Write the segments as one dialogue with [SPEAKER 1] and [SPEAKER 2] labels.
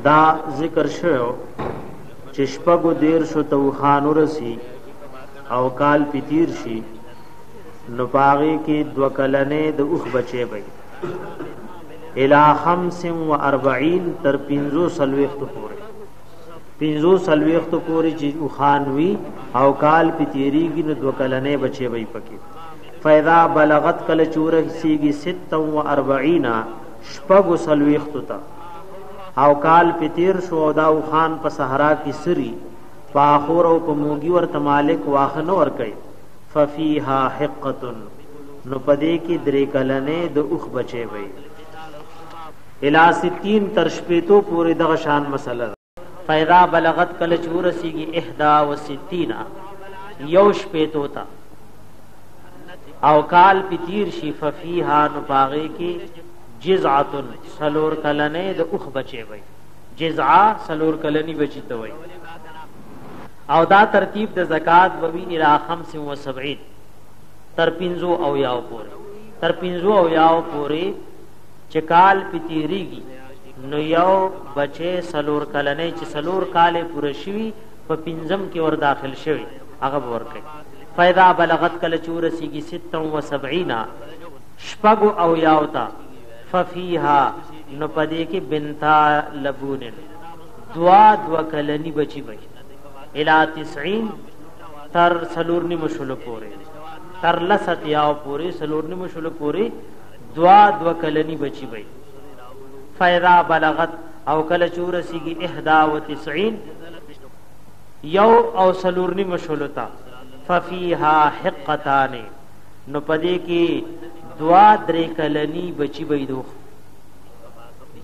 [SPEAKER 1] دا ذکر شو چې شپږو دیرشو توخانو رسی او کال پتیر شي نو پاغي کې 2 کلنې د اوخ بچي وي الى 45 تر 45 پورې چې اوخانوي او کال پتیریږي نو 2 کلنې بچي وي پکې فاذا بلغت کل چورسیږي 46 شپږو سلويختو ته او کال پتیر شو دا خان په صحرا کی سری پاخور او په موګي ورته مالک واخنه ور کوي ففيها حقه نو پدې کې درې کلنې د اوخ بچي وي الی 60 تر شپېتو پورې دغه شان مسله فیضا بلغت کل چورسیږي 61 یو شپېتو تا او کال پتیر شي ففيها نو پاغه کې جزعه سلور کلنې د اوخ بچي وي جزعه سلور کلنې بچي ته وي او دا ترتیب د زکات بوي الى 75 تر 50 او یاو پورې چکال پتیریږي نو یو بچي سلور کلنې چې سلور کال پوره شي په 50 کې ور داخل شوی هغه ورکي فاذا بلغت کل چورسیږي 76 شپغو او یاوتا ففيها نو پدې کې بنتا لبون 2 کلنی بچي وي الى 90 تر سلورنی مشول پورې تر لست یاو پورې سلورنی مشول پورې 2 کلنی بچي وي فاذا بلغت او کل چورسیږي 91 یو او سلورنی مشولتا ففيها حقتان نو پدې کې 2 کلنی بچی وي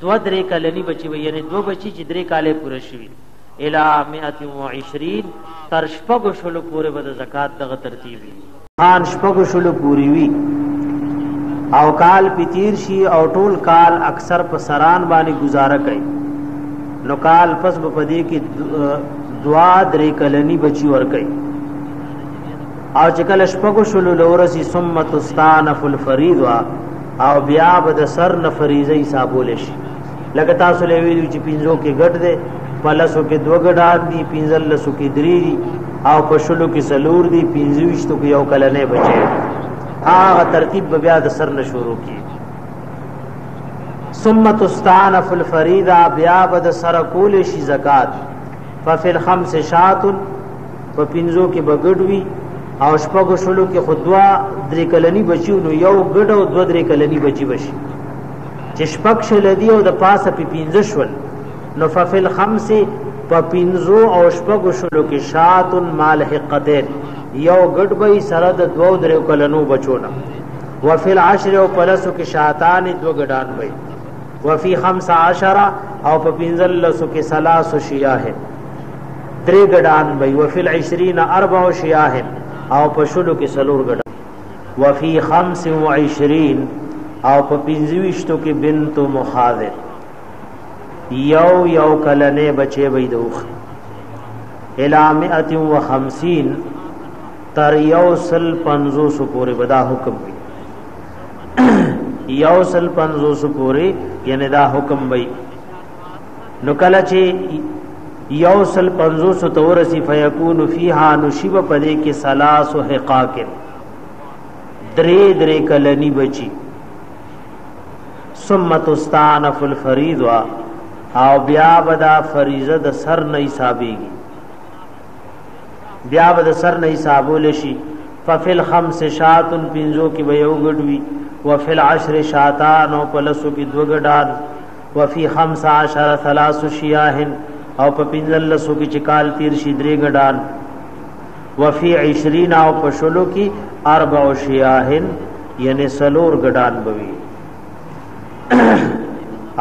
[SPEAKER 1] 2 کلنی بچی وي یعنی 2 بچی چې 3 کاله پوره شي الى 120 تر شپږ شلو پورې به زکات دغه ترتیب وي خان شپږ شلو پوری وي او کال پتیر شي او ټول کال اکثر په سران باندې گزاره کوي نو کال پس په دې کې 2 کلنی بچی ور کوي او چې کله شپږو شلو لورسي ثم تستانف الفريض او بیا به د سر نه فریضه حسابول شي لکه تاسو له ویلو چې 50 کې ګټ ده پلسو کې 2 ګډان دي 15 کې 3 او په شلو کې سلور دي 25 کې یو کلنې بچي هغه ترتیب بیا د سر نه شروع کی ثم تستانف الفريضه بیا به د سر کول شي زکات ففي الخمس شات په 50 کې بغډوي او شپږ شلو کې خودوا 3 کلنی بچیو نو یو ګډ او 2 کلنی بچی بشي چې شپږ شل دی او د پاسه په 15 شول نو ففل 5 په 15 او شپږ شلو کې شاتن مال حقتين یو ګډ به سره د 2 کلنو بچونه وفل 10 او پلسو کې شاتان 2 ګډان وي وفي 15 او په 15 کې سلاس شیاه 3 ګډان وي وفل 20 4 شیاه او په شلو کې سلور ګډ وفي 25 او په 25 کې بنت مخاذر یو کلنې بچي وي دوخ الى 150 تر یوسل 500 پورې بدا حکم وي یوسل 500 پورې یعنی دا حکم وي نو کله چې یوسل 500 تورسی فیکون فیها نشیب پدې کې سلاس و حقاق 3 کلنی بچی ثم تستانف الفریضه او بیا بدا فریضه د سر نه حسابيږي بیا بدا سر نه حسابول شي ففل 5 شات 5 کې به یو ګډوي وفل 10 شاتان او پلسو کې 2 ګډان وفي 15 3 شیاه او په 15 کې چکال تیر شي 3 ګډان وفي 20 او په شلو کې 4 شیاه یعنی سلور ګډان بوي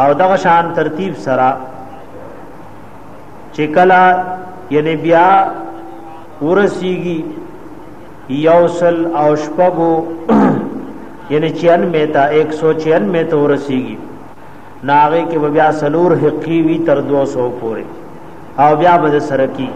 [SPEAKER 1] او دغه شان ترتیب سرا چکلا یعنی بیا ورسیږي یوسل او شپغو یعنی 96 تا 196 ته ورسیږي ناغه کې بیا سلور حقی وی تر 200 پورې او بیا بد سره کی